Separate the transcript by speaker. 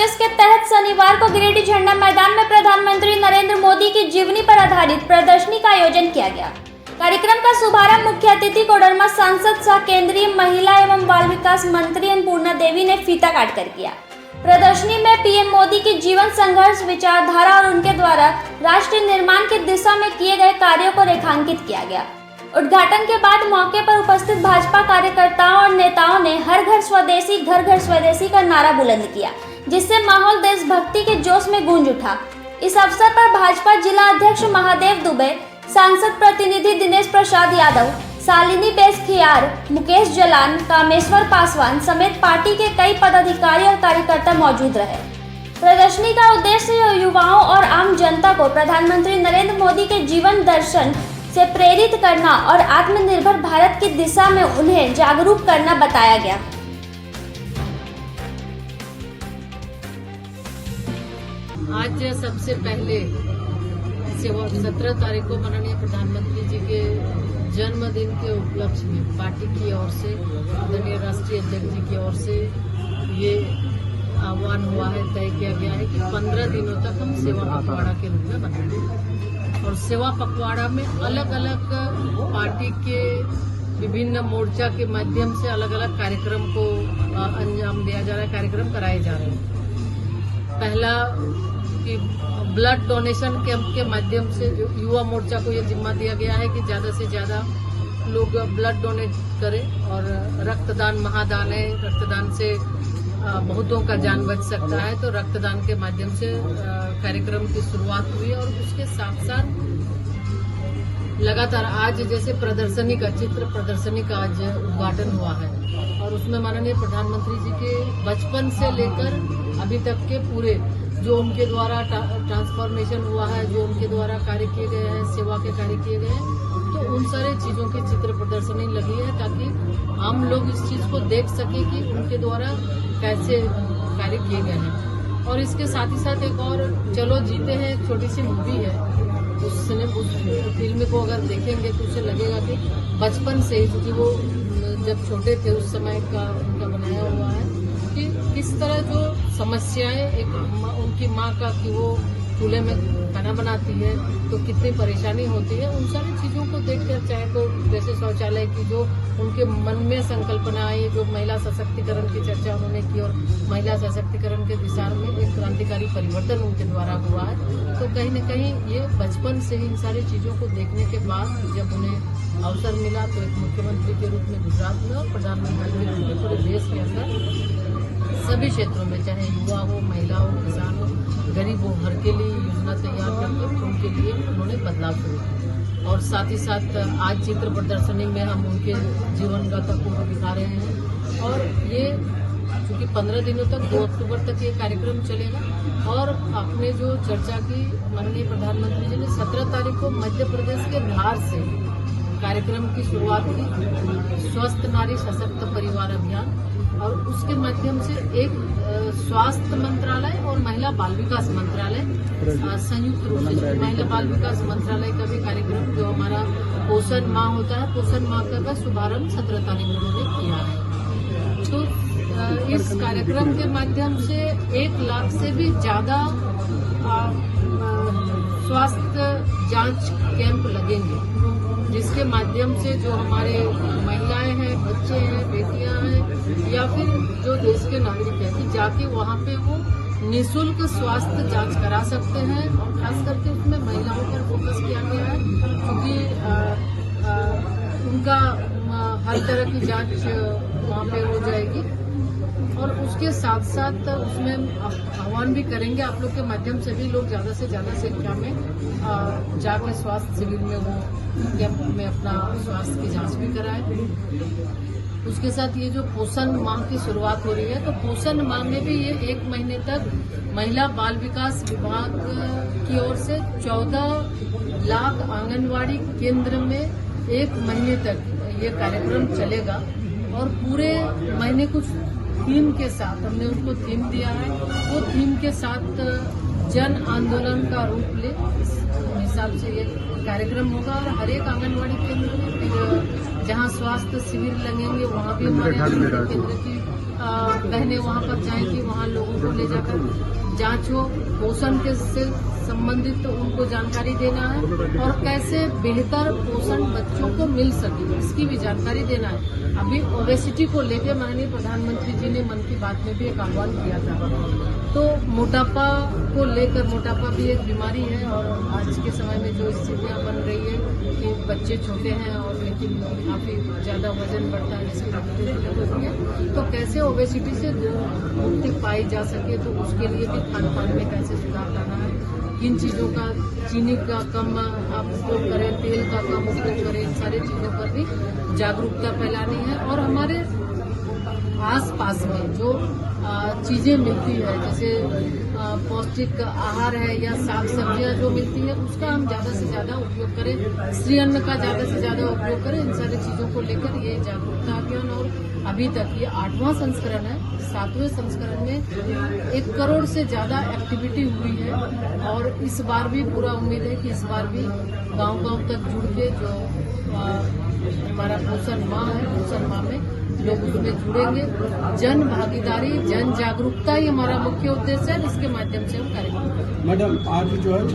Speaker 1: 25 के तहत शनिवार को गिरिडीह झंडा मैदान में प्रधानमंत्री नरेंद्र मोदी की जीवनी पर आधारित प्रदर्शनी का आयोजन किया गया। कार्यक्रम का शुभारंभ मुख्य अतिथि कोडरमा सांसद सह केंद्रीय महिला एवं बाल विकास मंत्री अन्नपूर्णा देवी ने फीता काट कर किया। प्रदर्शनी में पीएम मोदी की जीवन, संघर्ष, विचारधारा और उनके द्वारा राष्ट्र निर्माण की दिशा में किए गए कार्यों को रेखांकित किया गया। उद्घाटन के बाद मौके पर उपस्थित भाजपा कार्यकर्ताओं और नेताओं ने हर घर स्वदेशी, घर घर स्वदेशी का नारा बुलंद किया, जिससे माहौल देशभक्ति के जोश में गूंज उठा। इस अवसर पर भाजपा जिला अध्यक्ष महादेव दुबे, सांसद प्रतिनिधि दिनेश प्रसाद यादव, शालिनी बेसखियार, मुकेश जलान, कामेश्वर पासवान समेत पार्टी के कई पदाधिकारी और कार्यकर्ता मौजूद रहे। प्रदर्शनी का उद्देश्य युवाओं और आम जनता को प्रधानमंत्री नरेंद्र मोदी के जीवन दर्शन से प्रेरित करना और आत्मनिर्भर भारत की दिशा में उन्हें जागरूक करना बताया गया।
Speaker 2: आज सबसे पहले 17 तारीख को माननीय प्रधानमंत्री जी के जन्मदिन के उपलक्ष्य में पार्टी की ओर से, आदरणीय राष्ट्रीय अध्यक्ष जी की ओर से ये आह्वान हुआ है, तय किया गया है कि 15 दिनों तक हम सेवा पखवाड़ा के रूप में मनाएंगे। और सेवा पखवाड़ा में अलग अलग पार्टी के विभिन्न मोर्चा के माध्यम से अलग अलग कार्यक्रम को अंजाम दिया जा रहा है, कार्यक्रम कराए जा रहे हैं। पहला कि ब्लड डोनेशन कैंप के माध्यम से जो युवा मोर्चा को ये जिम्मा दिया गया है कि ज्यादा से ज्यादा लोग ब्लड डोनेट करें और रक्तदान महादान है, रक्तदान से बहुतों का जान बच सकता है। तो रक्तदान के माध्यम से कार्यक्रम की शुरुआत हुई और उसके साथ साथ लगातार आज जैसे प्रदर्शनी का चित्र प्रदर्शनी का आज उद्घाटन हुआ है और उसमें माननीय प्रधानमंत्री जी के बचपन से लेकर अभी तक के पूरे जो उनके द्वारा ट्रांसफॉर्मेशन हुआ है, जो उनके द्वारा कार्य किए गए हैं, सेवा के कार्य किए गए हैं, तो उन सारे चीजों की चित्र प्रदर्शनी लगी है ताकि हम लोग इस चीज को देख सके कि उनके द्वारा कैसे कार्य किए गए हैं। और इसके साथ ही साथ एक और चलो जीते हैं एक छोटी सी मूवी है, उस फिल्म को अगर देखेंगे तो उससे लगेगा कि बचपन से ही, क्योंकि वो जब छोटे थे उस समय का उनका बनाया हुआ है कि किस तरह जो समस्याएं एक उनकी माँ का कि वो चूल्हे में खाना बनाती है तो कितनी परेशानी होती है, उन सारी चीजों को देखकर, चाहे तो जैसे शौचालय की जो उनके मन में संकल्पना आई, जो महिला सशक्तिकरण की चर्चा उन्होंने की और महिला सशक्तिकरण के दिशा में एक क्रांतिकारी परिवर्तन उनके द्वारा हुआ है। तो कहीं न कहीं ये बचपन से ही इन सारी चीजों को देखने के बाद जब उन्हें अवसर मिला तो एक मुख्यमंत्री के रूप में गुजरात में और प्रधानमंत्री के रूप में पूरे देश के अंदर सभी क्षेत्रों में, चाहे युवा हो, महिला हो, किसान हो, गरीब हो, हर के लिए योजना तैयार करके उनके लिए उन्होंने बदलाव शुरू किया। और साथ ही साथ आज चित्र प्रदर्शनी में हम उनके जीवन गाथा को दिखा रहे हैं और ये चूंकि 15 दिनों तक 2 अक्टूबर तक ये कार्यक्रम चलेगा। और आपने जो चर्चा की, माननीय प्रधानमंत्री जी ने 17 तारीख को मध्य प्रदेश के धार से कार्यक्रम की शुरुआत की, स्वस्थ नारी सशक्त परिवार अभियान, और उसके माध्यम से एक स्वास्थ्य मंत्रालय और महिला बाल विकास मंत्रालय संयुक्त रूप से, महिला बाल विकास मंत्रालय का भी कार्यक्रम जो हमारा पोषण माह होता है, पोषण माह का शुभारंभ 17 तारीख को उन्होंने किया है। तो इस कार्यक्रम के माध्यम से 1 लाख से भी ज्यादा स्वास्थ्य जांच कैंप लगेंगे, जिसके माध्यम से जो हमारे महिलाएं हैं, बच्चे हैं, बेटियां हैं या फिर जो देश के नागरिक हैं कि जाके वहाँ पे वो निःशुल्क स्वास्थ्य जांच करा सकते हैं। और खास करके उसमें महिलाओं पर फोकस किया गया है क्योंकि उनका हर तरह की जांच वहाँ पे हो जाएगी। और उसके साथ साथ उसमें आह्वान भी करेंगे आप लोग के माध्यम से भी लोग ज्यादा से ज्यादा संख्या में जाकर स्वास्थ्य शिविर में वो कैंप में अपना स्वास्थ्य की जांच भी कराएं। उसके साथ ये जो पोषण माह की शुरुआत हो रही है, तो पोषण माह में भी ये 1 महीने तक महिला बाल विकास विभाग की ओर से 14 लाख आंगनवाड़ी केंद्र में 1 महीने तक ये कार्यक्रम चलेगा। और पूरे महीने कुछ थीम के साथ हमने उनको थीम दिया है, वो थीम के साथ जन आंदोलन का रूप ले, इस हिसाब से ये कार्यक्रम होगा। और हर एक आंगनवाड़ी केंद्र में फिर जहाँ स्वास्थ्य शिविर लगेंगे वहाँ भी हमारे आंगनवाड़ी केंद्र की बहनें वहाँ पर जाएंगी, वहाँ लोगों को ले जाकर जांच हो, पोषण के से संबंधित उनको जानकारी देना है और कैसे बेहतर पोषण बच्चों को मिल सके इसकी भी जानकारी देना है। अभी ओबेसिटी को लेकर माननीय प्रधानमंत्री जी ने मन की बात में भी एक आह्वान किया था। तो मोटापा को लेकर, मोटापा भी एक बीमारी है और आज के समय में जो स्थितियां बन रही है कि बच्चे छोटे हैं और लेकिन काफी ज्यादा वजन बढ़ता है जिसकी दिक्कत होती है। तो कैसे ओबेसिटी से मुक्ति पाई जा सके, तो उसके लिए भी खान पान में कैसे सुधार लाना है, किन चीजों का, चीनी का कम आप उपयोग करें, तेल का कम उपयोग करें, इन सारी चीजों पर भी जागरूकता फैलानी है। और हमारे आस पास में जो चीजें मिलती है जैसे पौष्टिक आहार है या साग सब्जियां जो मिलती है उसका हम ज्यादा से ज्यादा उपयोग करें, श्री अन्न का ज्यादा से ज्यादा उपयोग करें। इन सारी चीजों को लेकर ये जागरूकता अभियान और अभी तक ये 8वां संस्करण है। 7वें संस्करण में 1 करोड़ से ज्यादा एक्टिविटी हुई है और इस बार भी पूरा उम्मीद है कि इस बार भी गांव-गांव तक जुड़ के जो हमारा पोषण माह है, पोषण माह में लोग उसमें जुड़ेंगे। जन भागीदारी, जन जागरूकता ही हमारा मुख्य उद्देश्य है। इसके माध्यम से हम कार्यक्रम करेंगे।
Speaker 3: मैडम आज जो है